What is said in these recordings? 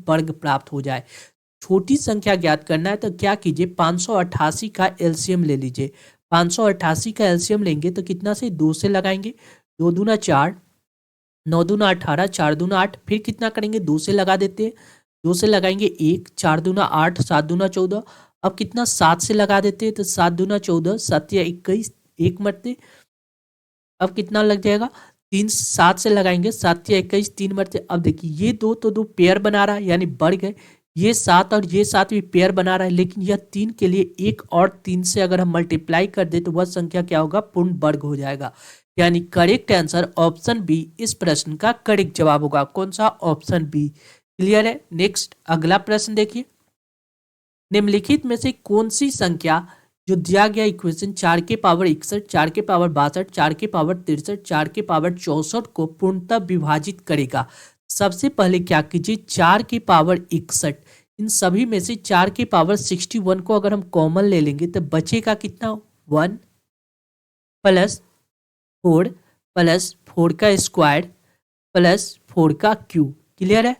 वर्ग प्राप्त हो जाए। छोटी संख्या ज्ञात करना है तो क्या कीजिए, 588 का एलसीएम ले लीजिए। 588 का एलसीएम लेंगे तो कितना से 2 से लगाएंगे, 2 दूना 4, 9 दूना 18, 4 दूना 8, फिर कितना करेंगे 2 से लगा देते हैं, 2 से लगाएंगे 1, 4 दूना 8, 7 दूना 14, अब कितना 7 से लगा देते हैं तो 7 दूना 14, 7 या 21, एक मरते, अब कितना लग जाएगा 3, 7 से लगाएंगे 7 या 21, 3 मरते। अब देखिए ये दो तो दो पेयर बना रहा है यानी बढ़ गए, ये 7 और ये 7 भी पेयर बना रहा है, लेकिन यह 3 के लिए 1 और 3 से अगर हम मल्टीप्लाई कर दे तो वह संख्या क्या होगा, पूर्ण वर्ग हो जाएगा। यानी करेक्ट आंसर ऑप्शन बी इस प्रश्न का करेक्ट जवाब होगा। कौन सा, ऑप्शन बी। क्लियर है। नेक्स्ट अगला प्रश्न देखिए, निम्नलिखित में से कौन सी संख्या जो दिया गया इक्वेशन 4 के पावर 61, 4 के पावर 62, 4 के पावर 63, 4 के पावर 64 को पूर्णतः विभाजित करेगा। सबसे पहले क्या कीजिए, 4 के पावर 61, इन सभी में से 4 के पावर 61 को अगर हम कॉमन ले लेंगे तो बचेगा कितना, 1 प्लस 4 प्लस 4 का स्क्वायर प्लस 4 का क्यूब। क्लियर है।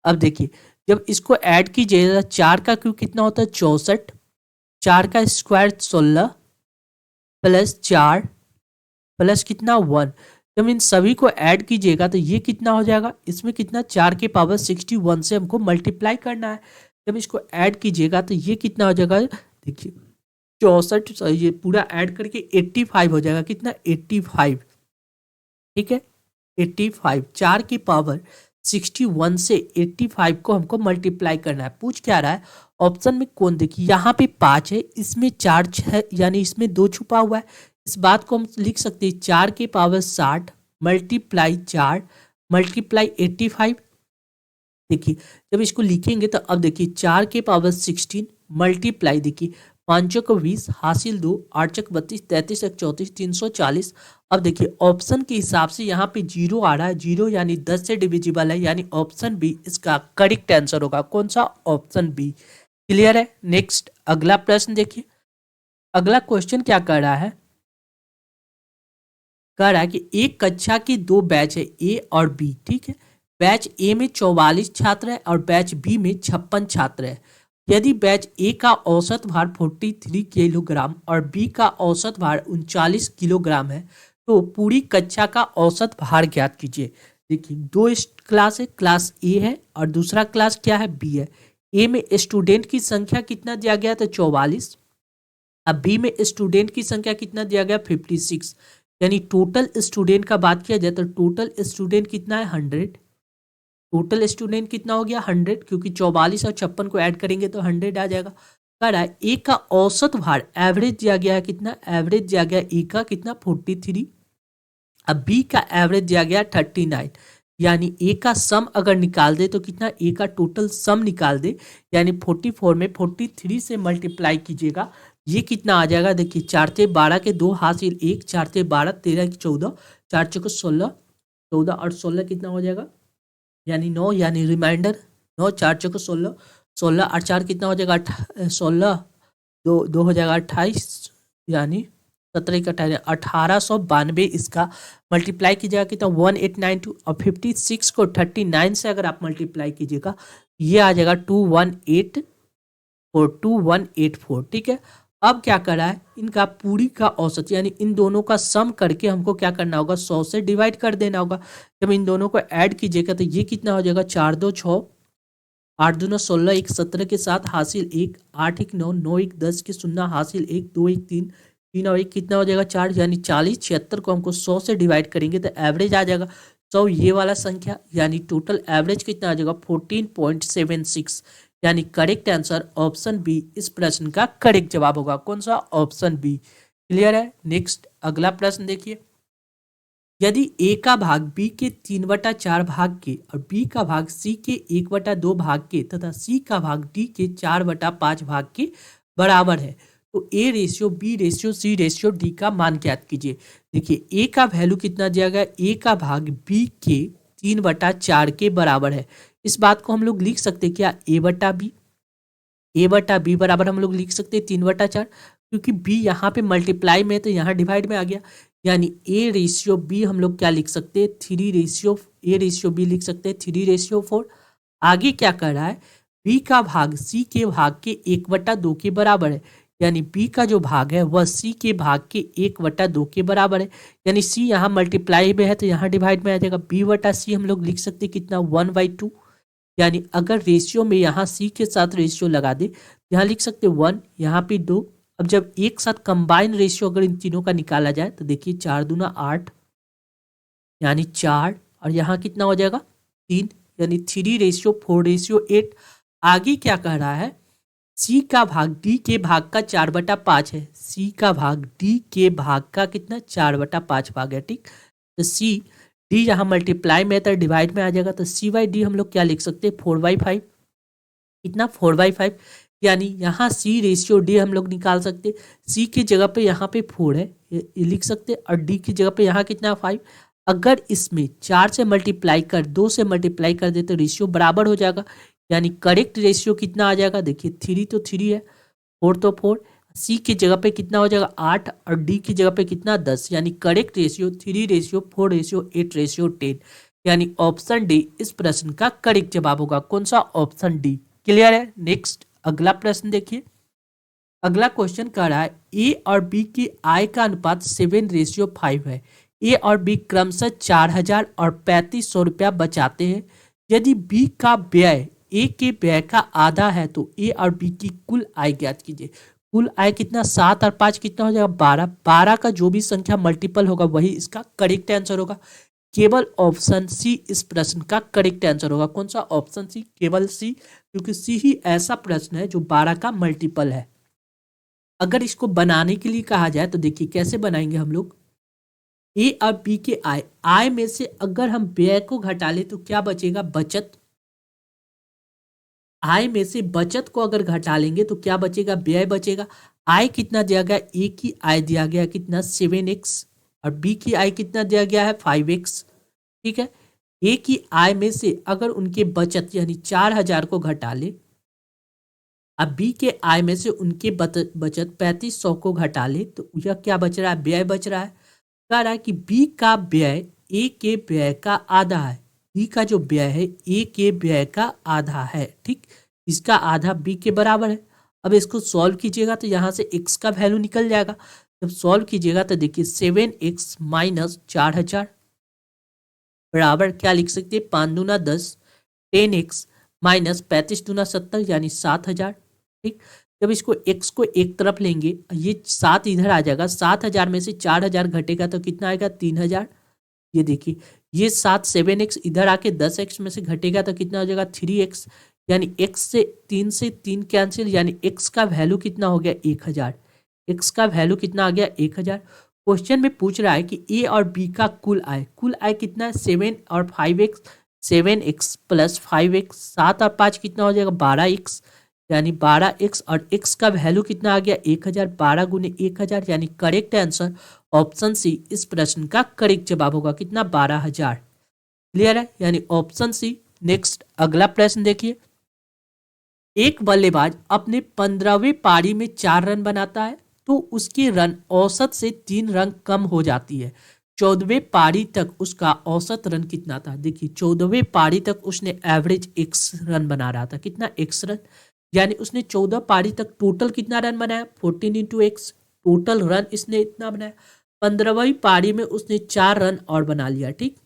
अब देखिए जब इसको ऐड कीजिएगा 4 का क्यूब कितना होता है 64, 4 का स्क्वायर 16 प्लस 4 प्लस कितना 1। जब इन सभी को ऐड कीजिएगा तो ये कितना हो जाएगा, इसमें कितना 4 के पावर 61 से हमको मल्टीप्लाई करना है। जब इसको ऐड कीजिएगा तो ये कितना हो जाएगा, देखिए 64, ये पूरा ऐड करके 85 हो जाएगा, कितना 85। ठीक है 85, 4 की पावर 61 से 85 को हमको मल्टीप्लाई करना है। पूछ क्या रहा है, ऑप्शन में कौन, देखिए यहाँ पे 5 है, इसमें 4 है, यानी इसमें 2 छुपा हुआ है। इस बात को हम लिख सकते हैं 4 के पावर 60 मल्टीप्लाई 4 मल्टीप्लाई 85। देखिए जब इसको लिखेंगे तो अब देखिए 4 के पावर 16 मल्टीप्लाई, देखिए 5 को 20 हासिल 2, 8 32, 33 34, 340। अब देखिए ऑप्शन के हिसाब से यहाँ पे 0 आ रहा है, 0 यानी 10 से डिविजिबल है, यानी ऑप्शन बी इसका करेक्ट आंसर होगा। कौन सा, ऑप्शन बी। क्लियर है। नेक्स्ट अगला प्रश्न देखिए, अगला क्वेश्चन क्या कर रहा है, कह रहा है कि एक कक्षा की 2 बैच है ए और बी। ठीक है, बैच ए में 44 छात्र है और बैच बी में 56 छात्र है। यदि बैच ए का औसत भार 43 किलोग्राम और बी का औसत भार 39 किलोग्राम है तो पूरी कक्षा का औसत भार ज्ञात कीजिए। देखिए 2 क्लास है, क्लास ए है और दूसरा क्लास क्या है, बी है। ए में स्टूडेंट की संख्या कितना दिया गया था 44, अब बी में स्टूडेंट की संख्या कितना दिया गया 56, यानी टोटल स्टूडेंट का बात किया जाए तो टोटल स्टूडेंट कितना है 100। टोटल स्टूडेंट कितना हो गया 100, क्योंकि 44 और 56 को ऐड करेंगे तो 100 आ जाएगा। कह रहा है ए का औसत भार एवरेज दिया गया है कितना, एवरेज दिया गया ए का कितना 43, अब बी का एवरेज दिया गया 39, यानी ए का सम अगर निकाल दे तो कितना, ए का टोटल सम निकाल दे, यानी 44 में 43 से मल्टीप्लाई कीजिएगा, ये कितना आ जाएगा, देखिए 4 से 12 के 2 हासिल 1, 4 से 12, 13 की 14, 4 चौको 16, 14 और 16 कितना हो जाएगा, यानी 9, यानी रिमाइंडर 9, 4 चौको 16, 16 और 4 कितना हो जाएगा 16, 2 हो जाएगा 28, यानी 17 का 1892 इसका मल्टीप्लाई कीजिएगा कितना 1892, और 56 को 39 से अगर आप मल्टीप्लाई कीजिएगा ये आ जाएगा 2184। ठीक है, अब क्या कर रहा है, इनका पूरी का औसत यानी इन दोनों का सम करके हमको क्या करना होगा, 100 से डिवाइड कर देना होगा। जब इन दोनों को ऐड कीजिएगा तो ये कितना हो जाएगा 4 2 6, 8 2 9 16, 1 17 के साथ हासिल 1, 8 1 9, 9 1 10 के 0 हासिल 1, 2 1 3, 3 और 1 कितना हो जाएगा 4, यानी 40 76 को हमको 100 से डिवाइड करेंगे तो एवरेज आ जाएगा 100 ये वाला संख्या, यानी टोटल एवरेज कितना आ जाएगा 14.76, यानी करेक्ट आंसर ऑप्शन बी इस प्रश्न का करेक्ट जवाब होगा। कौन सा, ऑप्शन बी। क्लियर है। नेक्स्ट अगला प्रश्न देखिए, यदि ए का भाग बी के 3/4 भाग के और बी का भाग सी के 1/2 भाग के तथा सी का भाग डी के 4/5 भाग के बराबर है तो A ratio B ratio C ratio D का मान ज्ञात कीजिए। देखिए ए का वैल्यू कितना दिया गया, ए का भाग बी के 3/4 के बराबर है। इस बात को हम लोग लिख सकते क्या, ए बटा बी बराबर हम लोग लिख सकते हैं 3/4, क्योंकि बी यहाँ पे मल्टीप्लाई में तो यहाँ डिवाइड में आ गया, यानी ए रेशियो बी हम लोग क्या लिख सकते हैं 3 रेशियो ए रेशियो बी लिख सकते हैं 3/4। आगे क्या कर रहा है, बी का भाग सी के भाग के 1/2 के बराबर है, यानी बी का जो भाग है वह सी के भाग के 1/2 के बराबर है, यानी सी यहाँ मल्टीप्लाई में है तो यहाँ डिवाइड में आ जाएगा। बी बटा सी हम लोग लिख सकते हैं कितना, 1/2, यानी अगर रेशियो में यहाँ सी के साथ रेशियो लगा दे, यहाँ लिख सकते 1, यहाँ पे 2। अब जब एक साथ कंबाइन रेशियो अगर इन तीनों का निकाला जाए तो देखिए 4 दूना 8, यानी 4, और यहाँ कितना हो जाएगा 3, यानी 3:4:8। आगे क्या कह रहा है, सी का भाग डी के भाग का 4/5 है, सी का भाग डी के भाग का कितना 4/5 भाग है, ठीक। तो सी डी यहाँ मल्टीप्लाई में तो डिवाइड में आ जाएगा, तो सी बाई डी हम लोग क्या लिख सकते हैं 4/5, कितना 4/5, यानी यहाँ सी रेशियो डी हम लोग निकाल सकते हैं। सी की जगह पे यहाँ पे 4 है, ये लिख सकते हैं, और डी की जगह पे यहाँ कितना 5। अगर इसमें 4 से मल्टीप्लाई कर 2 से मल्टीप्लाई कर दे तो रेशियो बराबर हो जाएगा, यानी करेक्ट रेशियो कितना आ जाएगा, देखिए 3 तो 3 है, 4 तो 4, सी की जगह पे कितना हो जाएगा 8, और डी की जगह पे कितना 10, यानी करेक्ट रेशियो 3:4:8:10, यानी ऑप्शन डी इस प्रश्न का करेक्ट जवाब होगा। कौन सा, ऑप्शन डी। क्लियर है। नेक्स्ट अगला प्रश्न देखिए, अगला क्वेश्चन कह रहा है ए और बी की आय का अनुपात 7:5 है। ए और बी क्रमशः 4,000 और 3,500 रुपया बचाते हैं। यदि बी का व्यय ए के व्यय का आधा है तो ए और बी की कुल आय ज्ञात कीजिए। कुल आय कितना, 7 और 5 कितना हो जाएगा 12, 12 का जो भी संख्या मल्टीपल होगा वही इसका करेक्ट आंसर होगा। केवल ऑप्शन सी इस प्रश्न का करेक्ट आंसर होगा। कौन सा, ऑप्शन सी, केवल सी, क्योंकि सी ही ऐसा प्रश्न है जो 12 का मल्टीपल है। अगर इसको बनाने के लिए कहा जाए तो देखिए कैसे बनाएंगे हम लोग, ए और बी के आय, आय में से अगर हम व्यय को घटा ले तो क्या बचेगा, बचत। आय में से बचत को अगर घटा लेंगे तो क्या बचेगा, व्यय बचेगा। आय कितना दिया गया, ए की आय दिया गया कितना 7x, और बी की आय कितना दिया गया है 5x, ठीक है। ए की आय में से अगर उनके बचत यानी 4,000 को घटा ले, अब बी के आय में से उनके बचत 3,500 को घटा ले तो यह क्या बच रहा है, व्यय बच रहा है। कह रहा है कि बी का व्यय ए के व्यय का आधा है, बी का जो व्यय है ए के व्यय का आधा है, ठीक, इसका आधा बी के बराबर है। अब इसको सॉल्व कीजिएगा तो यहाँ से x का वैल्यू निकल जाएगा। जब सॉल्व कीजिएगा तो देखिए 7x माइनस 4,000 बराबर क्या लिख सकते हैं, 5 दूना 10, 10x माइनस 35 दूना 70, यानी 7,000, ठीक। जब इसको x को एक तरफ लेंगे, ये 7 इधर आ जाएगा, 7,000 में से 4,000 घटेगा तो कितना आएगा 3,000। ये देखिए ये 7 इधर आके 10x में से घटेगा तो कितना हो जाएगा 3x, यानी x से 3 कैंसिल, यानी x का वैल्यू कितना हो गया 1,000। x का वैल्यू कितना आ गया 1,000। क्वेश्चन में पूछ रहा है कि ए और बी का कुल आय कितना है 7 और 5x, 7x प्लस 5x, 7 और 5 कितना हो जाएगा 12x, यानी 12x, और x का वैल्यू कितना आ गया 1,000, 12 गुने 1,000, यानी करेक्ट आंसर ऑप्शन सी इस प्रश्न का करेक्ट जवाब होगा कितना 12,000। क्लियर है, यानी ऑप्शन सी। नेक्स्ट अगला प्रश्न देखिए, एक बल्लेबाज अपने 15वें पारी में 4 रन बनाता है तो उसकी रन औसत से 3 रन कम हो जाती है। 14वें पारी तक उसका औसत रन कितना था, देखिए 14वें पारी तक उसने एवरेज x रन बना रहा था, कितना x रन, यानी उसने 14 पारी तक टोटल कितना रन बनाया 14 इंटू एक्स, टोटल रन इसने इतना बनाया। 15वीं पारी में उसने 4 रन और बना लिया, ठीक।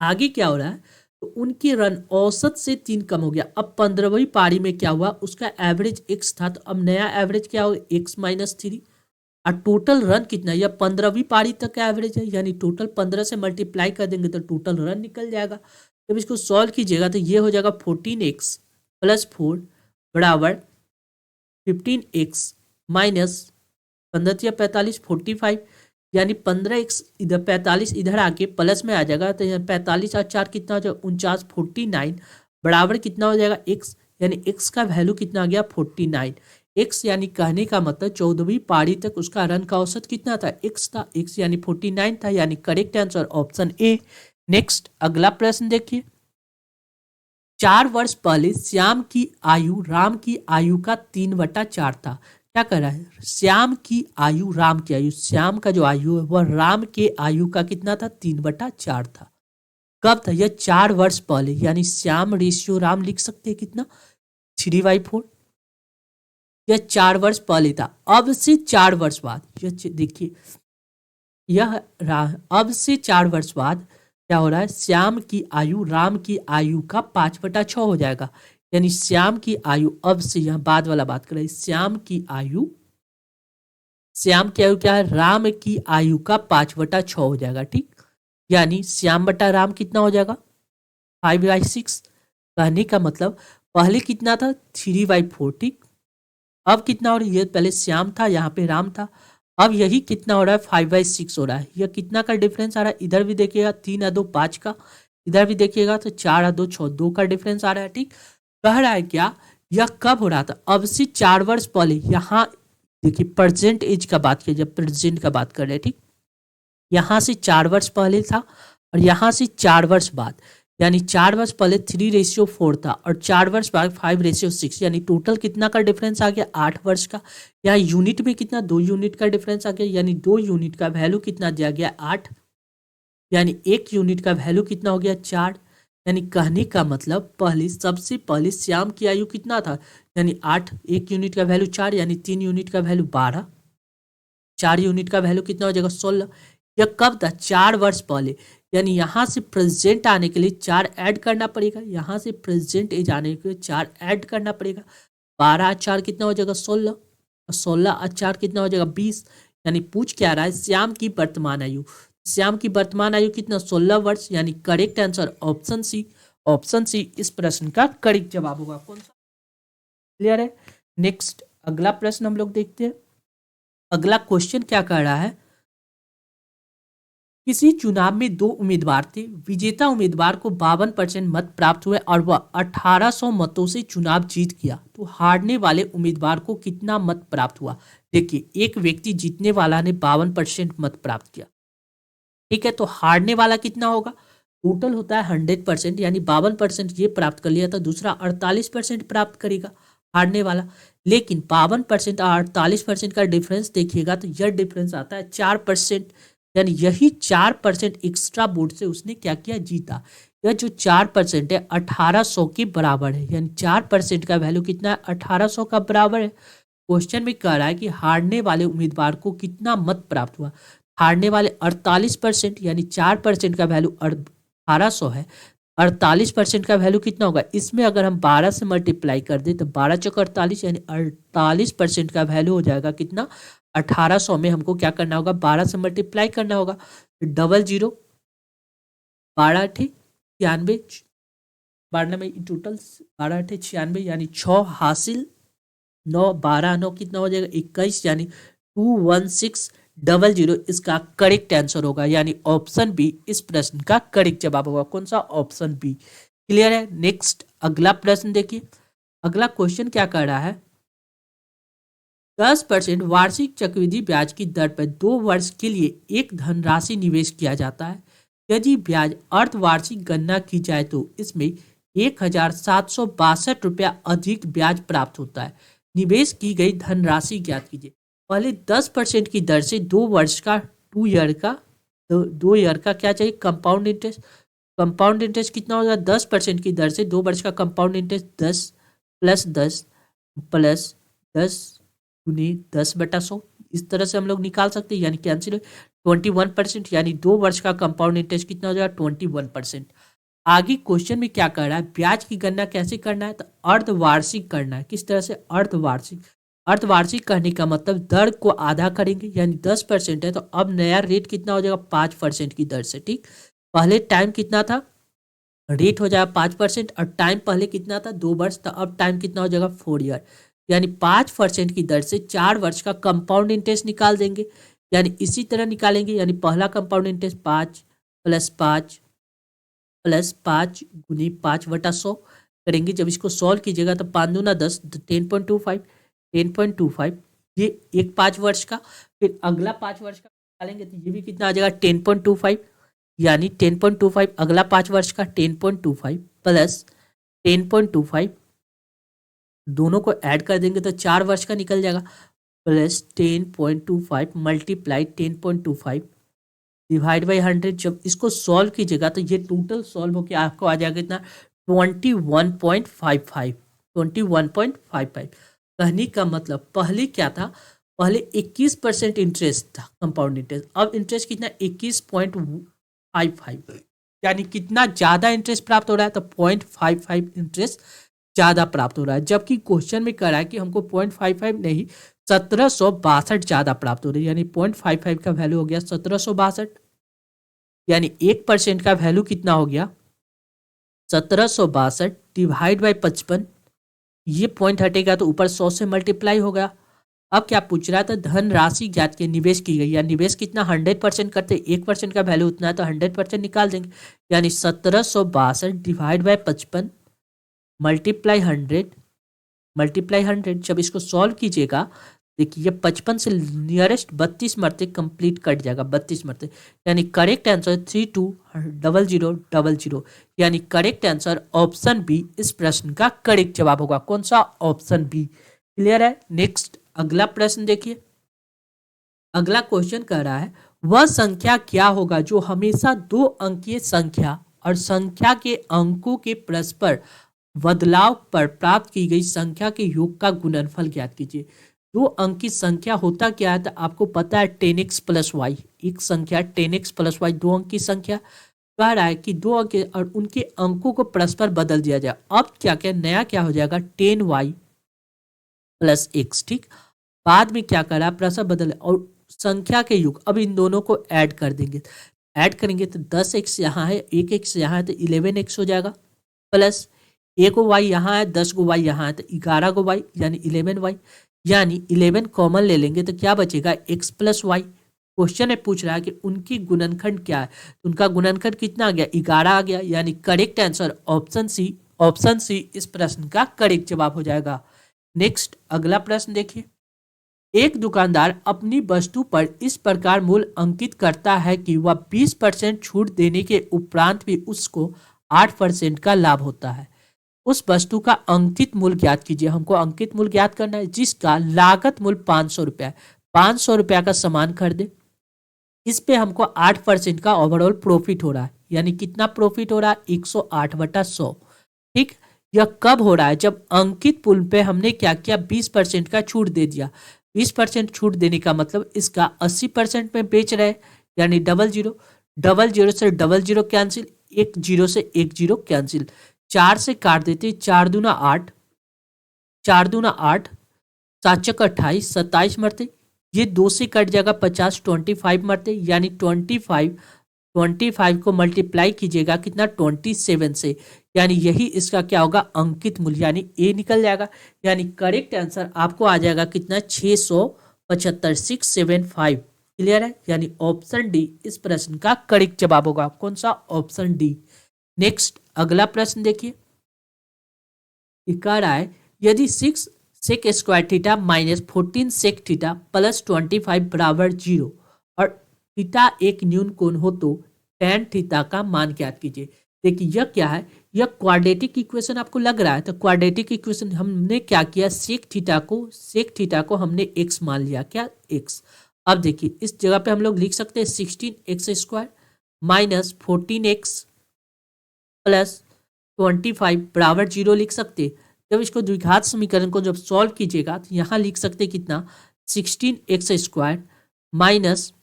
आगे क्या हो रहा है, तो उनकी रन औसत से 3 कम हो गया। अब 15वीं पारी में क्या हुआ, उसका एवरेज x था तो अब नया एवरेज क्या हो x माइनस 3, और टोटल रन कितना, यह 15वीं पारी तक का एवरेज है, यानी टोटल 15 से मल्टीप्लाई कर देंगे तो टोटल रन निकल जाएगा। जब इसको सॉल्व कीजिएगा तो ये हो जाएगा 14x प्लस 4 बराबर 15x माइनस 15 या 45 45, यानी 15x इधर 45 इधर आके प्लस में आ जाएगा तो यहाँ 45 और 4 कितना हो जाएगा 49, 49 बराबर कितना हो जाएगा x, यानी x का वैल्यू कितना आ गया 49। x यानी कहने का मतलब 14वीं पारी तक उसका रन का औसत कितना था x था, x यानी 49 था, यानी correct answer option A. Next अगला प्रश्न देखिए, 4 वर्ष पहले श्याम की आयु राम की आयु का 3/4 था। क्या कर रहा है, श्याम की आयु राम की आयु, श्याम का जो आयु है वह राम के आयु का कितना था 3/4 था। कब था? यह 4 वर्ष पहले, यानी श्याम रेशियो राम लिख सकते हैं कितना? 3/4। यह 4 वर्ष पहले था। अब से 4 वर्ष बाद, यह देखिए, अब से 4 वर्ष बाद क्या हो रहा है? श्याम की आयु राम की आयु का 5/6 हो जाएगा। यानी श्याम की आयु, अब से यहां बाद वाला बात कर रहे हैं, श्याम की आयु क्या है? राम की आयु का 5/6 हो जाएगा। ठीक, यानी श्याम बटा राम कितना हो जाएगा? 5/6। कहने का मतलब पहले कितना था? 3/4। ठीक, अब कितना हो रहा है? ये पहले श्याम था, यहाँ पे राम था। अब यही कितना हो रहा है? 5/6 हो रहा है। यह कितना का डिफरेंस आ रहा है? इधर भी देखिएगा 3 और 2 5 का, इधर भी देखिएगा तो 4 और 2 6 2 का डिफरेंस आ रहा है। ठीक, कह रहा है क्या? यह कब हो रहा था? अब से 4 वर्ष पहले। यहाँ देखिए प्रेजेंट एज का बात किया, जब प्रेजेंट का बात कर रहे हैं। ठीक, यहाँ से 4 वर्ष पहले था और यहाँ से 4 वर्ष बाद, यानी 4 वर्ष पहले 3/4 था और 4 वर्ष बाद 5/6, यानी टोटल कितना का डिफरेंस आ गया? 8 वर्ष का। यहाँ यूनिट में कितना? 2 यूनिट का डिफरेंस आ गया, यानी 2 यूनिट का वैल्यू कितना दिया गया? 8, यानी 1 यूनिट का वैल्यू कितना हो गया? 4। यानी कहने का मतलब पहले, सबसे पहले श्याम की आयु कितना था? यानी 8, 1 यूनिट का वैल्यू 4, यानी 3 यूनिट का वैल्यू 12, 4 यूनिट का वैल्यू कितना हो जाएगा? 16। यह कब था? 4 वर्ष पहले। यानी यहाँ से प्रेजेंट आने के लिए 4 ऐड करना पड़ेगा, यहाँ से प्रेजेंट एज आने के लिए 4 ऐड करना पड़ेगा। 12 और 4 कितना हो जाएगा? 16, और 16 और 4 कितना हो जाएगा? 20। यानी पूछ क्या रहा है? श्याम की वर्तमान आयु। श्याम की वर्तमान आयु कितना? 16 वर्ष। यानी correct answer option C. Option C इस प्रश्न का करेक्ट जवाब होगा। कौन सा? क्लियर है? नेक्स्ट अगला प्रश्न हम लोग देखते हैं। अगला क्वेश्चन क्या कह रहा है? किसी चुनाव में 2 उम्मीदवार थे। विजेता उम्मीदवार को 52% मत प्राप्त हुए और वह 1800 मतों से चुनाव जीत गया। तो हारने वाले उम्मीदवार को कितना मत प्राप्त हुआ? देखिए, एक व्यक्ति जीतने वाला ने 52% मत प्राप्त किया। ठीक है, तो हारने वाला कितना होगा? टोटल होता है 100%, यानी 52% ये प्राप्त कर लिया, तो दूसरा 48% प्राप्त करेगा हारने वाला। लेकिन 52% और 48% का डिफरेंस देखिएगा तो यह डिफरेंस आता है 4%, यानी यही 4% एक्स्ट्रा वोट से उसने क्या किया? जीता। यह जो 4% है 1800 के बराबर है, यानी 4% का वैल्यू कितना है? 1800 का बराबर है। क्वेश्चन में कह रहा है कि हारने वाले उम्मीदवार को कितना मत प्राप्त हुआ? हारने वाले 48%, यानी 4% का वैल्यू 1800 है। 48% का वैल्यू कितना होगा? इसमें अगर हम 12 से मल्टीप्लाई कर दें तो 12 चौक 48, यानी 48% का वैल्यू हो जाएगा कितना? 1800 में हमको क्या करना होगा? 12 से मल्टीप्लाई करना होगा। 00 12 × 96, 12 में टोटल 12 × 96, यानी 6 हासिल, 9 12 9 कितना हो जाएगा? 21, यानी 21600 इसका करेक्ट आंसर होगा। यानी ऑप्शन बी इस प्रश्न का करेक्ट जवाब होगा। कौन सा? Option B. क्लियर है? नेक्स्ट अगला प्रश्न देखिए। अगला क्वेश्चन क्या कर रहा है? 10% वार्षिक चक्रवृद्धि ब्याज की दर पर 2 वर्ष के लिए एक धनराशि निवेश किया जाता है। यदि ब्याज अर्धवार्षिक गणना की जाए तो इसमें 1762 रुपया अधिक ब्याज प्राप्त होता है। निवेश की गई धनराशि ज्ञात कीजिए। पहले 10% की दर से 2 वर्ष का 2 ईयर का क्या चाहिए? Compound interest. कंपाउंड इंटरेस्ट कितना होगा? 10% की दर से 2 वर्ष का कंपाउंड इंटरेस्ट 10 + 10 + 10 × 10/100, इस तरह से हम लोग निकाल सकते हैं, यानी कैंसिल 21%, यानी 2 वर्ष का कंपाउंड इंटरेस्ट कितना हो जाएगा? 21%। आगे क्वेश्चन में क्या कर रहा है? ब्याज की गणना कैसे करना है? तो अर्धवार्षिक करना है। किस तरह से? अर्धवार्षिक। अर्धवार्षिक कहने का मतलब दर को आधा करेंगे, यानी 10% है तो अब नया रेट कितना हो जाएगा? 5% की दर से। ठीक, पहले टाइम कितना था? रेट हो जाएगा 5% और टाइम पहले कितना था? 2 वर्ष था। अब टाइम कितना हो जाएगा? 4 ईयर, यानी 5% की दर से 4 वर्ष का कंपाउंड इंटरेस्ट निकाल देंगे, यानी इसी तरह निकालेंगे। यानी पहला कंपाउंड इंटरेस्ट 5 + 5 + 5 × 5/100 करेंगे। जब इसको सॉल्व कीजिएगा तो 5 दूना 10, 10.25 ये एक 5 वर्ष का। फिर अगला 5 वर्ष का निकालेंगे तो ये भी कितना आ जाएगा? 10.25, यानी 10.25 अगला 5 वर्ष का 10.25 + 10.25 दोनों को ऐड कर देंगे तो 4 वर्ष का निकल जाएगा, + 10.25 × 10.25 डिवाइड बाई 100। जब इसको सॉल्व कीजिएगा तो ये टोटल सॉल्व होकर आपको आ जाएगा कितना, 21.55। 21.55 कहने का मतलब पहले क्या था, पहले 21% इंटरेस्ट था कंपाउंड इंटरेस्ट, अब इंटरेस्ट कितना 21.55, यानी कितना ज्यादा इंटरेस्ट प्राप्त हो रहा है, तो 0.55 इंटरेस्ट ज्यादा प्राप्त हो रहा है। जबकि क्वेश्चन में कह रहा है कि हमको 0.55 नहीं 1762 ज्यादा प्राप्त हो रही है, यानी 0.55 का वैल्यू हो गया 1762, यानी 1% का वैल्यू कितना हो गया 1762 डिवाइड बाई 55। ये पॉइंट हटेगा तो ऊपर 100 से मल्टीप्लाई होगा। अब क्या पूछ रहा था, धन राशि ज्ञात के निवेश की गई, या निवेश कितना 100% करते, 1% का वैल्यू उतना है तो 100% निकाल देंगे, यानी 1762 डिवाइड बाई 55 मल्टीप्लाई 100। जब इसको सॉल्व कीजिएगा देखिए 55 से नियरेस्ट 32 मरते कंप्लीट कट जाएगा, 32 मरते, यानी करेक्ट आंसर 320000, यानी करेक्ट आंसर ऑप्शन बी इस प्रश्न का करेक्ट जवाब होगा। कौन सा, ऑप्शन बी। क्लियर है। नेक्स्ट अगला प्रश्न देखिए, अगला क्वेश्चन कह रहा है वह संख्या क्या होगा जो हमेशा 2 अंकीय संख्या और संख्या के अंकों के परस्पर बदलाव पर प्राप्त की गई संख्या के योग का गुणनफल ज्ञात कीजिए। 2 अंक की संख्या होता क्या है, तो आपको पता है 10x प्लस वाई, एक संख्या 10x प्लस वाई 2 अंक की संख्या। कह रहा है कि 2 अंक और उनके अंकों को परस्पर बदल दिया जाए। अब क्या क्या नया क्या हो जाएगा 10y प्लस x, ठीक। बाद में क्या करा परस्पर बदल और संख्या के योग, अब इन दोनों को ऐड कर देंगे, ऐड करेंगे तो 10x यहाँ है, 1x यहाँ है तो 11x हो जाएगा, प्लस 1 वाई यहाँ है, 10 वाई यहाँ है तो 11 वाई यानी 11y, यानी 11 कॉमन ले लेंगे तो क्या बचेगा x प्लस वाई। क्वेश्चन में पूछ रहा है कि उनकी गुणनखंड क्या है, तो उनका गुणनखंड कितना आ गया 11 आ गया, यानी correct answer option C, option C इस प्रश्न का करेक्ट जवाब हो जाएगा। नेक्स्ट अगला प्रश्न देखिए, एक दुकानदार अपनी वस्तु पर इस प्रकार मूल्य अंकित करता है कि वह 20% छूट देने के उपरांत भी उसको 8% का लाभ होता है। उस वस्तु का अंकित मूल्य ज्ञात कीजिए। हमको अंकित मूल्य ज्ञात करना है जिसका लागत मूल्य 500 रुपया है। 500 रुपया का सामान खरीदे, इस पे हमको 8% का ओवरऑल प्रॉफिट हो रहा है, यानी कितना प्रॉफिट हो रहा है 108/100, ठीक। यह कब हो रहा है, जब अंकित मूल्य पे हमने क्या किया 20% का छूट दे दिया। 20% छूट देने का मतलब इसका 80% में बेच रहे, यानी 00, 00 से 00 कैंसिल, 10 से 10 कैंसिल, 4 से काट देते, 4 दूना 8, 4 दूना 8, 7 चक 28, 27 मरते, ये 2 से कट जाएगा 50, 25 मरते, यानी 25 को मल्टीप्लाई कीजिएगा कितना 27 से, यानी यही इसका क्या होगा अंकित मूल्य, यानी ए निकल जाएगा, यानी करेक्ट आंसर आपको आ जाएगा कितना 675, 675। क्लियर है, यानी ऑप्शन डी इस प्रश्न का करेक्ट जवाब होगा। कौन सा, ऑप्शन डी। नेक्स्ट अगला प्रश्न देखिए, कह रहा है यदि 6 sec square theta minus 14 sec theta plus 25 बराबर 0 और थीटा एक न्यून कोण हो तो tan थीटा का मान ज्ञात कीजिए। देखिए यह क्या है, यह क्वाड्रेटिक इक्वेशन आपको लग रहा है, तो क्वाड्रेटिक इक्वेशन हमने क्या किया सेक थीटा को हमने x मान लिया, क्या x। अब देखिए इस जगह पे हम लोग लिख सकते हैं 16x square minus 14x plus 25 बराबर 0 लिख सकते। जब इसको द्विघात समीकरण को जब सॉल्व कीजिएगा तो यहाँ लिख सकते कितना 16x square minus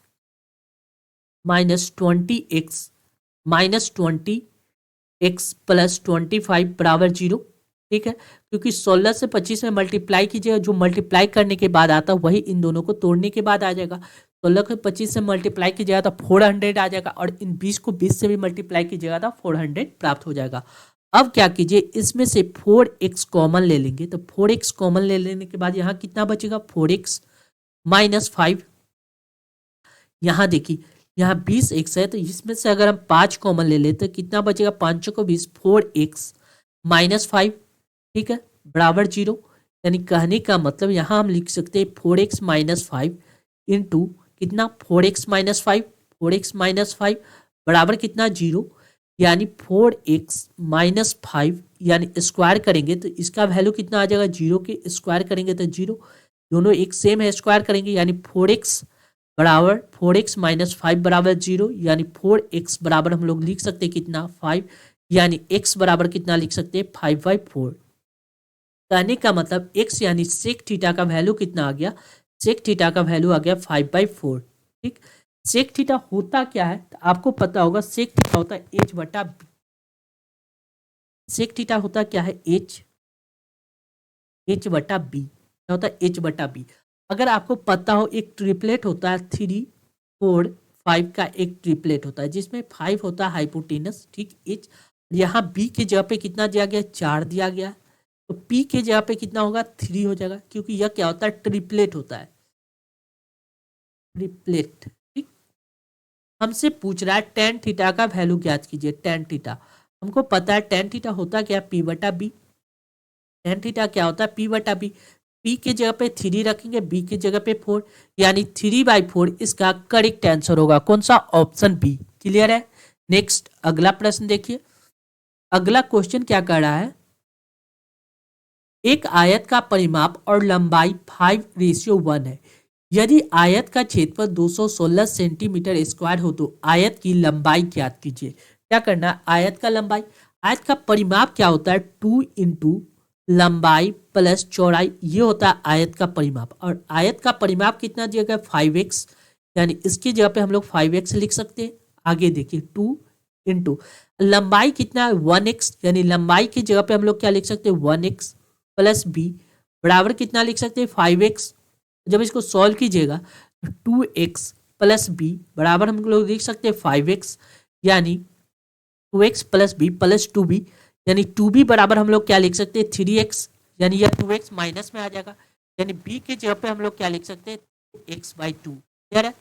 20x plus 25 बराबर 0, ठीक है। क्योंकि 16 से 25 में मल्टीप्लाई कीजिएगा, जो मल्टीप्लाई करने के बाद आता है वही इन दोनों को तोड़ने के बाद आ जाएगा। 16 को 25 से मल्टीप्लाई कीजिएगा तो 400 आ जाएगा, और इन 20 को 20 से भी मल्टीप्लाई कीजिएगा तो 400 प्राप्त हो जाएगा। अब क्या कीजिए इसमें से 4x कॉमन ले लेंगे, तो 4x कॉमन ले लेने के बाद यहाँ कितना बचेगा 4x माइनस 5। यहाँ देखिए यहाँ 20x है, तो इसमें से अगर हम 5 कॉमन ले लेते तो कितना बचेगा 5 को 20, 4x माइनस 5, ठीक है, बराबर 0। यानी कहने का मतलब यहाँ हम लिख सकते हैं 4x माइनस 5 इंटू कितना 4x माइनस 5, 4x माइनस 5 बराबर कितना 0, यानी 4x माइनस 5, यानी स्क्वायर करेंगे तो इसका वैल्यू कितना आ जाएगा 0 के स्क्वायर करेंगे तो 0, दोनों एक सेम है, स्क्वायर करेंगे यानी 4x बराबर 4x माइनस 5 बराबर 0, यानी 4x बराबर हम लोग लिख सकते हैं कितना 5, यानी x बराबर कितना लिख सकते हैं 5/4। कहने का मतलब x यानी सेक थीटा का वैल्यू कितना आ गया, सेक थीटा का वैल्यू आ गया 5/4। ठीक, सेक थीटा होता क्या है तो आपको पता होगा, सेक थीटा होता है h बटा b। सेक थीटा होता क्या है h बटा b, क्या होता है h बटा b। अगर आपको पता हो एक ट्रिपलेट होता है 3, 4, 5 का एक ट्रिपलेट होता है जिसमें 5 होता है हाइपोटेनस, ठीक h। यहाँ b के जगह पे कितना दिया गया 4 दिया गया है, तो p के जगह पे कितना होगा 3 हो जाएगा, क्योंकि यह क्या होता है ट्रिपलेट होता है, ट्रिपलेट। ठीक, हमसे पूछ रहा है टेन थीटा का वैल्यू ज्ञात कीजिए। टेन थीटा हमको पता है, टेन थीटा होता क्या p बटा b। टेन थीटा क्या होता है p बटा b। p के जगह पे 3 रखेंगे, b की जगह पे 4, यानी 3/4 इसका करेक्ट आंसर होगा कौन सा, ऑप्शन बी। क्लियर है। नेक्स्ट अगला प्रश्न देखिए। अगला क्वेश्चन क्या कर रहा है, एक आयत का परिमाप और लंबाई 5:1 है। यदि आयत का क्षेत्रफल 216 सेंटीमीटर स्क्वायर हो तो आयत की लंबाई ज्ञात कीजिए। क्या करना है, आयत का लंबाई, आयत का परिमाप क्या होता है 2 इंटू लंबाई प्लस चौड़ाई, ये होता है आयत का परिमाप। और आयत का परिमाप कितना दिया गया 5x, यानी इसकी जगह पे हम लोग 5x लिख सकते हैं। आगे देखिए 2 इंटू लंबाई कितना है 1x, यानी लंबाई की जगह पे हम लोग क्या लिख सकते हैं 1x प्लस b बराबर कितना लिख सकते हैं 5x। जब इसको सॉल्व कीजिएगा तो 2x प्लस बी बराबर हम लोग लिख सकते हैं 5x, यानी 2x plus B plus 2b, यानी 2b बराबर हम लोग क्या लिख सकते हैं 3x, यानी यह 2x माइनस में आ जाएगा, यानी b की जगह पे हम लोग क्या लिख सकते हैं x/2। क्लियर है।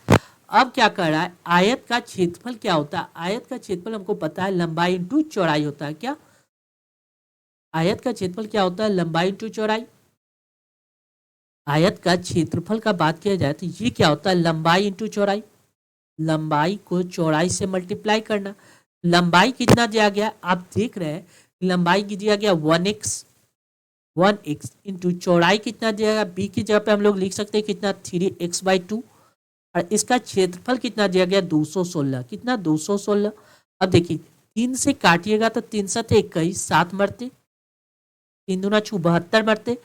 अब क्या कर रहा है, आयत का क्षेत्रफल क्या होता है, आयत का क्षेत्रफल हमको पता है लंबाई इंटू चौड़ाई होता है। क्या आयत का क्षेत्रफल क्या होता है, लंबाई इंटू चौड़ाई। आयत का क्षेत्रफल का बात किया जाए तो ये क्या होता है, लंबाई इंटू चौड़ाई। लंबाई को चौड़ाई से मल्टीप्लाई करना। लंबाई कितना दिया गया आप देख रहे हैं, लंबाई की दिया गया 1x इंटू चौड़ाई कितना दिया गया, b की जगह पे हम लोग लिख सकते हैं कितना 3x/2, और इसका क्षेत्रफल कितना दिया गया 216, कितना 216। अब देखिए 3 से काटिएगा तो 3 7 21, 7 मरते, 3 दूना 72 मरते,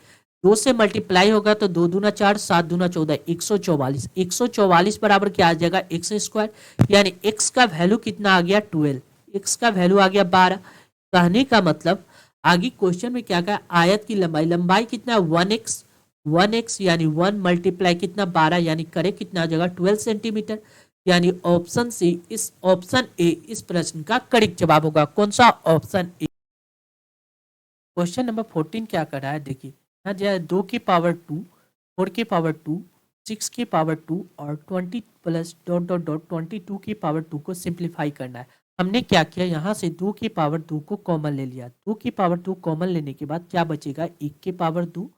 2 से मल्टीप्लाई होगा तो 2 दूना 4, 7 दूना 14, 144। 144 बराबर क्या आ जाएगा x², यानी x का वैल्यू कितना आ गया 12, x का वैल्यू आ गया 12। कहने का मतलब आगे क्वेश्चन में क्या कहा, आयत की लंबाई, लंबाई कितना 1x यानी 1 मल्टीप्लाई कितना 12, यानी करे कितना आ जाएगा 12 सेंटीमीटर, यानी ऑप्शन सी, इस ऑप्शन ए इस प्रश्न का करेक्ट जवाब होगा। कौन सा, ऑप्शन ए। क्वेश्चन नंबर 14 क्या कर रहा है देखिए, यहाँ जो है 2 की पावर 2, 4 की पावर 2, 6 की पावर 2 और 20 प्लस डॉट डॉट डॉट 22 की पावर 2 को सिंप्लीफाई करना है। हमने क्या किया, यहाँ से 2 की पावर 2 को कॉमन ले लिया। 2 की पावर 2 कॉमन लेने के बाद क्या बचेगा, 1 की पावर 2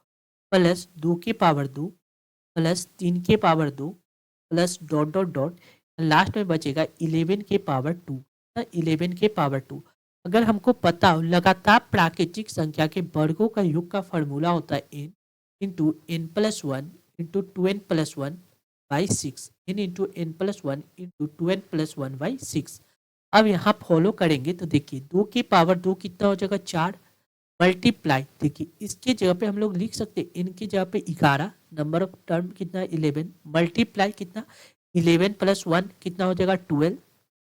प्लस 2 की पावर 2 प्लस 3 की power 2 plus dot dot dot, last में बचेगा 11 के पावर 2, 11 के पावर 2। अगर हमको पता हो लगातार प्राकृतिक संख्या के वर्गों का योग का फॉर्मूला होता है n into n plus one into 2n+1/6, n into n plus one into 2n+1/6। अब यहाँ फॉलो करेंगे तो देखिए 2 की पावर 2 कितना हो जाएगा 4, मल्टीप्लाई देखिए इसके जगह पे हम लोग लिख सकते हैं n की जगह पे 11, नंबर ऑफ टर्म कितना 11, मल्टीप्लाई कितना 11 + 1 कितना हो जाएगा 12,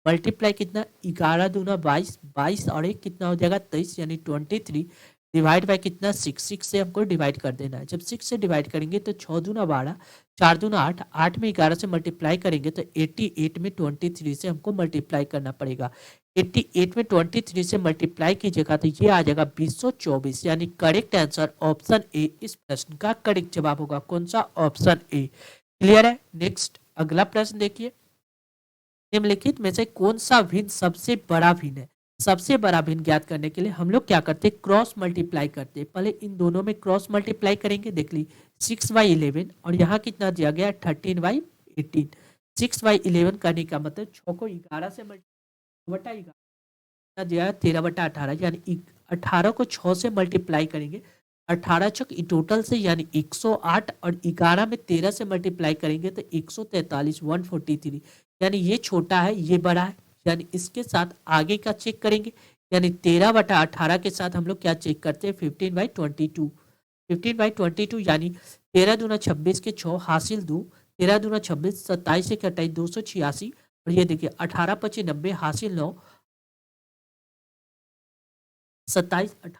मल्टीप्लाई कितना 11 दूना 22, 22 और 1 कितना हो जाएगा 23, यानी 23 डिवाइड बाय कितना 6 से हमको डिवाइड कर देना है। जब 6 से डिवाइड करेंगे तो 6 दूना 12, 4 दूना 8, 8 में 11 से मल्टीप्लाई करेंगे तो 88 में 23 से हमको मल्टीप्लाई करना पड़ेगा। 88 में 23 से मल्टीप्लाई कीजिएगा तो ये आ जाएगा 2024, यानी करेक्ट आंसर ऑप्शन ए इस प्रश्न का करेक्ट जवाब होगा। कौन सा, ऑप्शन ए। क्लियर है। नेक्स्ट अगला प्रश्न देखिए, निम्नलिखित में से कौन सा भिन्न सबसे बड़ा भिन्न है। सबसे बड़ा भिन्न ज्ञात करने के लिए हम लोग क्या करते हैं, क्रॉस मल्टीप्लाई करते हैं। पहले इन दोनों में क्रॉस मल्टीप्लाई करेंगे, देख ली 6/11 और यहाँ कितना दिया गया 13/18। 6/11 करने का मतलब 6 को 11 से बटा 11 दिया है 13/18, यानी 18 को 6 से मल्टीप्लाई करेंगे, 18 छक टोटल से यानी 108 और 11 में 13 से मल्टीप्लाई करेंगे तो 143 143 यानी ये छोटा है ये बड़ा है यानी इसके साथ आगे का चेक करेंगे यानी 13/18 के साथ हम लोग क्या चेक करते हैं 15/22 15/22 यानी 13 दूना 26 के 6 हासिल 2 13 दूना 26 27 से कटाई 286 और ये देखिए 18 25 90 हासिल 9 27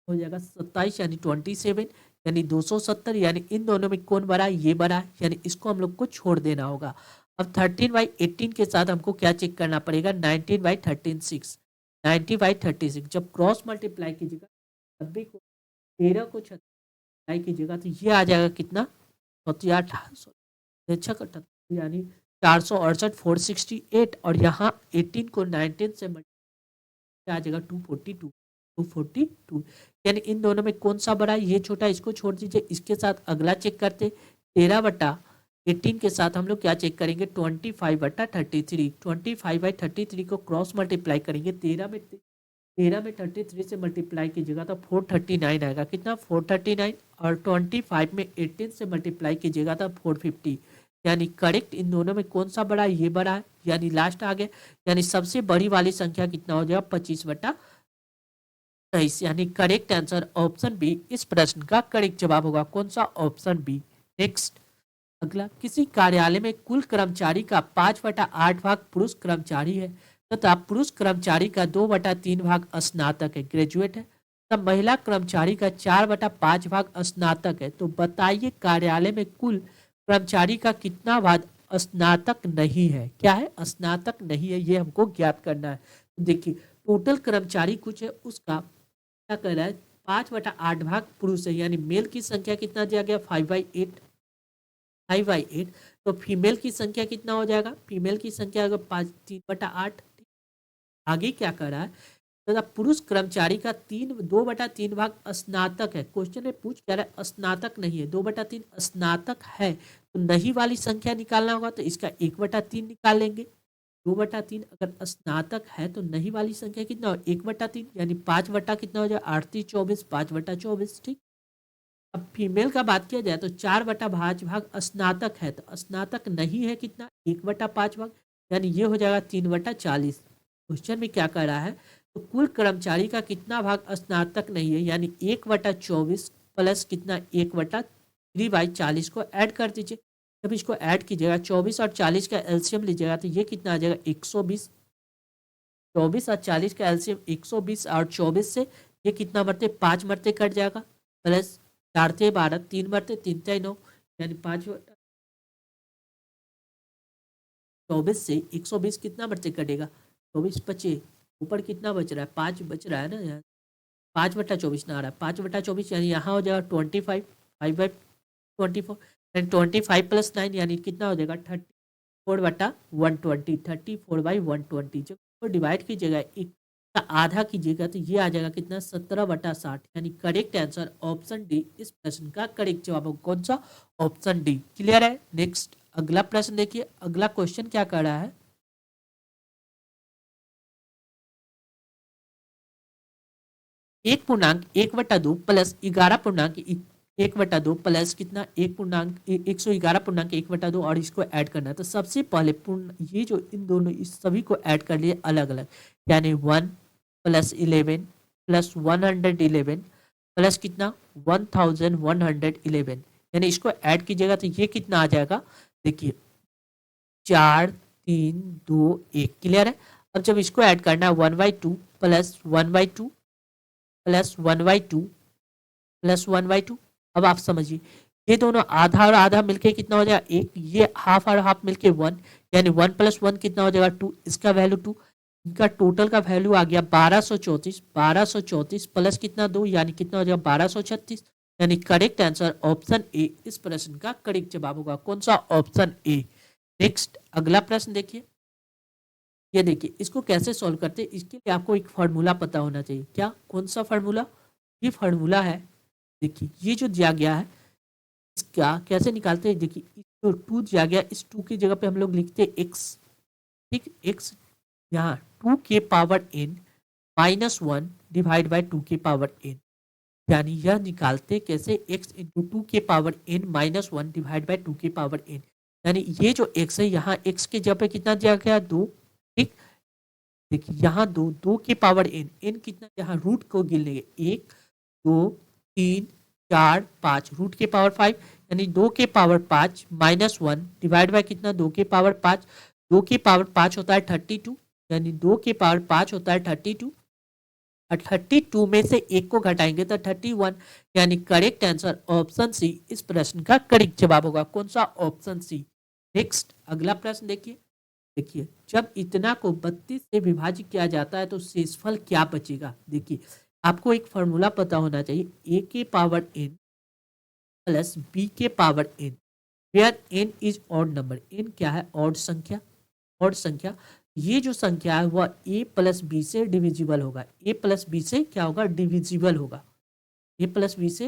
हो जाएगा 27 यानी 27 यानी 270 यानी इन दोनों में कौन बड़ा है ये बड़ा है यानी इसको हम लोग को छोड़ देना होगा। अब 13/18 के साथ हमको क्या चेक करना पड़ेगा 19/36 90/36 जब क्रॉस मल्टीप्लाई कीजिएगा 90 को 13 को 36 कीजिएगा तो ये आ जाएगा कितना 18 यानी 468 468 और यहाँ 18 को 19 से आ जाएगा 242 242 यानी इन दोनों में कौन सा बड़ा है ये छोटा इसको छोड़ दीजिए। इसके साथ अगला चेक करते 13/18 के साथ हम लोग क्या चेक करेंगे 25/33 25/33 को क्रॉस मल्टीप्लाई करेंगे 13 में 33 से मल्टीप्लाई कीजिएगा तो 439 आएगा कितना 439 और 25 में 18 से मल्टीप्लाई कीजिएगा तो 450 यानी करेक्ट इन दोनों में कौन सा बड़ा है ये बड़ा है यानी लास्ट आ गया यानी सबसे बड़ी वाली संख्या कितना हो जाएगा 25/23 यानी करेक्ट आंसर ऑप्शन बी इस प्रश्न का करेक्ट जवाब होगा कौन सा ऑप्शन बी। नेक्स्ट अगला किसी कार्यालय में कुल कर्मचारी का 5/8 भाग पुरुष कर्मचारी है तथा पुरुष कर्मचारी का 2/3 भाग स्नातक है ग्रेजुएट है तब महिला कर्मचारी का 4/5 भाग स्नातक है तो बताइए कार्यालय में कुल कर्मचारी का कितना भाग स्नातक नहीं है क्या है स्नातक नहीं है ये हमको ज्ञात करना है। तो देखिए टोटल कर्मचारी कुछ है उसका क्या कर रहा है 5/8 भाग पुरुष है यानी मेल की संख्या कितना दिया गया 5/8 तो फीमेल की संख्या कितना हो जाएगा फीमेल की संख्या अगर 3/8 आगे क्या कर रहा है तथा पुरुष कर्मचारी का 2/3 भाग स्नातक है क्वेश्चन में पूछ क्या रहा है स्नातक नहीं है 2/3 स्नातक है तो नहीं वाली संख्या निकालना होगा तो इसका 1/3 निकाल लेंगे 2/3 अगर स्नातक है तो नहीं वाली संख्या कितना हो 1/3 यानी 5 बटा कितना हो जाए 8×3 = 24 5/24 ठीक। अब फीमेल का बात किया जाए तो 4/5 भाग स्नातक है तो स्नातक नहीं है कितना 1/5 भाग यानी ये हो जाएगा 3/40। क्वेश्चन में क्या कर रहा है तो कुल कर्मचारी का कितना भाग स्नातक नहीं है यानी 1/24 प्लस कितना 1/3/40 को ऐड कर दीजिए। जब इसको ऐड कीजिएगा 24 और 40 का एलसीएम लीजिएगा तो ये कितना आ जाएगा 120 24 और 40 का एलसीएम 120 और 24 से ये कितना मरते 5 मरते कट जाएगा प्लस 4×3 = 12 3 मरते 3×9 यानी 5/24 से 120 कितना मरते कटेगा 24 बचे ऊपर कितना बच रहा है 5 बच रहा है ना यार 5/24 ना आ रहा है 5/24 यानी यहाँ हो जाएगा 25 5/24 यानी 25 + 9 यानी कितना हो जाएगा 34/120 34/120 जब इसको डिवाइड कीजिएगा एक का आधा कीजिएगा तो ये आ जाएगा कितना 17/60 यानी करेक्ट आंसर ऑप्शन डी इस प्रश्न का करेक्ट जवाब होगा कौन सा ऑप्शन डी। क्लियर है। नेक्स्ट अगला प्रश्न देखिए अगला क्वेश्चन क्या कर रहा है 1.1/2 प्लस 11.1/2 प्लस कितना 111.1/2 और इसको ऐड करना है तो सबसे पहले पूर्ण ये जो इन दोनों इस सभी को ऐड कर लिए अलग अलग यानी 1 + 11 + 111 प्लस कितना 1111 यानी इसको ऐड कीजिएगा तो ये कितना आ जाएगा देखिए 4 3 2 1 क्लियर है। अब जब इसको ऐड करना है 1/2 प्लस 1/2 प्लस 1/2 प्लस 1/2 अब आप समझिए ये दोनों आधा और आधा मिलके कितना हो जाएगा एक ये हाफ और हाफ मिलके 1 यानी 1 + 1 कितना हो जाएगा 2 इसका वैल्यू 2 इनका टोटल का वैल्यू आ गया 1234 प्लस कितना 2 यानी कितना हो जाएगा 1236 यानी करेक्ट आंसर ऑप्शन ए इस प्रश्न का करेक्ट जवाब होगा कौन सा ऑप्शन ए। नेक्स्ट अगला प्रश्न देखिए ये देखिए इसको कैसे सॉल्व करते हैं इसके लिए आपको एक फार्मूला पता होना चाहिए क्या कौन सा फार्मूला ये फार्मूला है देखिए ये जो दिया गया है इसका कैसे निकालते हैं देखिए जो 2 दिया गया इस 2 की जगह पे हम लोग लिखते हैं x ठीक x यहाँ 2 के पावर n -1 डिवाइड बाय 2 के पावर n यानी यह निकालते कैसे, x इंटू टू के power n minus one divide by two के पावर n। यानी ये जो x है यहाँ x के जगह पे कितना दिया गया, 2। ठीक, देखिए यहाँ 2, 2 के पावर n, n कितना, यहाँ रूट को गिन लेंगे, 1 2 3 4 5, रूट के पावर 5 यानी 2 के power 5 minus one divide by कितना, 2 के पावर 5। 2 के पावर 5 होता है 32, यानी 2 के पावर 5 होता है 32 और 32 में से एक को घटाएंगे तो 31, यानी करेक्ट आंसर ऑप्शन सी इस प्रश्न का करेक्ट जवाब होगा। कौन सा, ऑप्शन सी। नेक्स्ट अगला प्रश्न देखिए, देखिए जब इतना को 32 से विभाजित किया जाता है तो शेषफल क्या बचेगा। देखिए आपको एक फॉर्मूला पता होना चाहिए, a के पावर n प्लस b के power n, where n is odd number. n क्या है, ऑड संख्या। ऑड संख्या, ये जो संख्या है वह a प्लस बी से डिविजिबल होगा। a प्लस बी से क्या होगा, डिविजिबल होगा। a प्लस बी से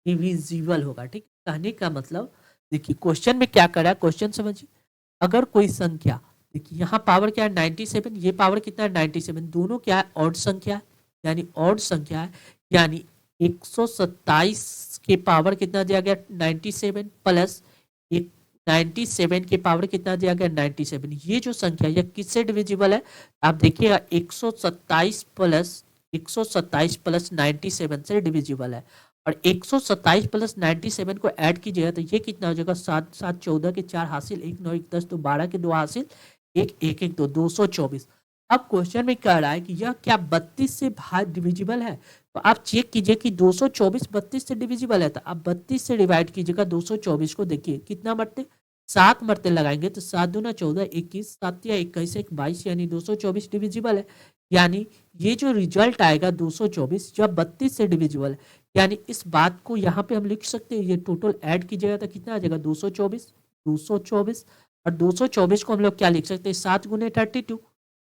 डिविजिबल होगा। ठीक, कहने का मतलब देखिए क्वेश्चन में क्या करा, क्वेश्चन समझिए। अगर कोई संख्या, देखिए यहाँ पावर क्या है 97, ये पावर कितना है 97, दोनों क्या है, ऑड संख्या है, यानी ऑड संख्या है, यानी 127 के पावर कितना दिया गया 97 प्लस 97 के पावर कितना दिया गया 97। ये जो संख्या यह किससे डिविजिबल है, आप देखिएगा 127 प्लस 97 से डिविजिबल है। और 127 प्लस 97 को ऐड कीजिएगा तो ये कितना हो जाएगा, 7 7 14 के 4 हासिल, 1 9 1 10 तो 12 के 2 हासिल, 1 1 1 2 224। अब क्वेश्चन में कह रहा है कि यह क्या 32 से डिविजिबल है, तो आप चेक कीजिए कि 224 32 से डिविजिबल है, तो आप 32 से डिवाइड कीजिएगा 224 को, देखिए कितना मरते, 7 मरते लगाएंगे तो 7 दूना 14 21 7 या 21 1 22, यानी 224 डिविजिबल है। यानी ये जो रिजल्ट आएगा 224 जब 32 से डिविजिबल है, यानी इस बात को यहाँ पे हम लिख सकते हैं, ये टोटल ऐड कीजिएगा तो कितना आ जाएगा 224 224, और 224 को हम लोग क्या लिख सकते हैं, 7 गुने 32,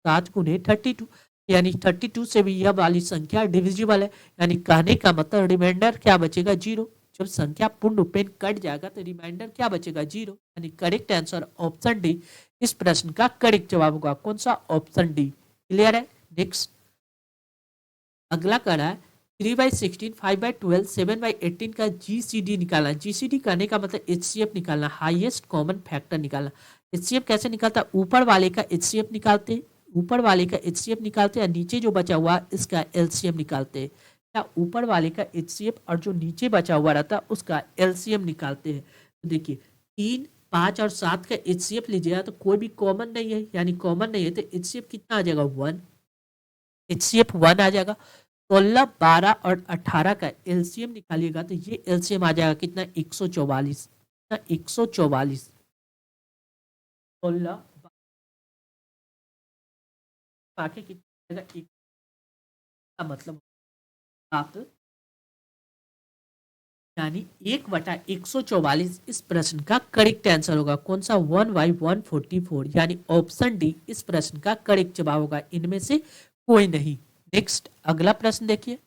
7 गुने 32, यानी 32 से भी यह वाली संख्या डिविजिबल है। यानी कहने का मतलब रिमाइंडर क्या बचेगा, 0। जब संख्या पूर्ण रूपेण कट जाएगा तो रिमाइंडर क्या बचेगा, 0। यानी करेक्ट आंसर ऑप्शन डी इस प्रश्न का करेक्ट जवाब होगा। कौन सा, ऑप्शन डी। क्लियर है। नेक्स्ट अगला कर रहा है 3/16 5/12 7/18 का जीसीडी निकालना। जीसीडी करने का मतलब एचसीएफ निकालना, हाईएस्ट कॉमन फैक्टर निकालना। एचसीएफ कैसे निकालता है, ऊपर वाले का एचसीएफ निकालते हैं, ऊपर वाले का एचसीएफ निकालते हैं, नीचे जो बचा हुआ इसका एलसीएम निकालते हैं। क्या ऊपर वाले का एचसीएफ और जो नीचे बचा हुआ रहता है उसका एलसीएम निकालते हैं। तो देखिए 3 5 और 7 का एचसीएफ लीजिएगा तो कोई भी कॉमन नहीं है, यानी कॉमन नहीं है तो एचसीएफ कितना आ जाएगा 1, एचसीएफ 1 आ जाएगा। 16 12 और 18 का एलसीएम निकालिएगा तो ये एलसीएम आ जाएगा कितना 144, 144। 16 आके कितना का मतलब आप, यानी 1/144 इस प्रश्न का करेक्ट आंसर होगा। कौन सा, 1/144, यानी ऑप्शन डी इस प्रश्न का करेक्ट जवाब होगा, इनमें से कोई नहीं। नेक्स्ट अगला प्रश्न देखिए,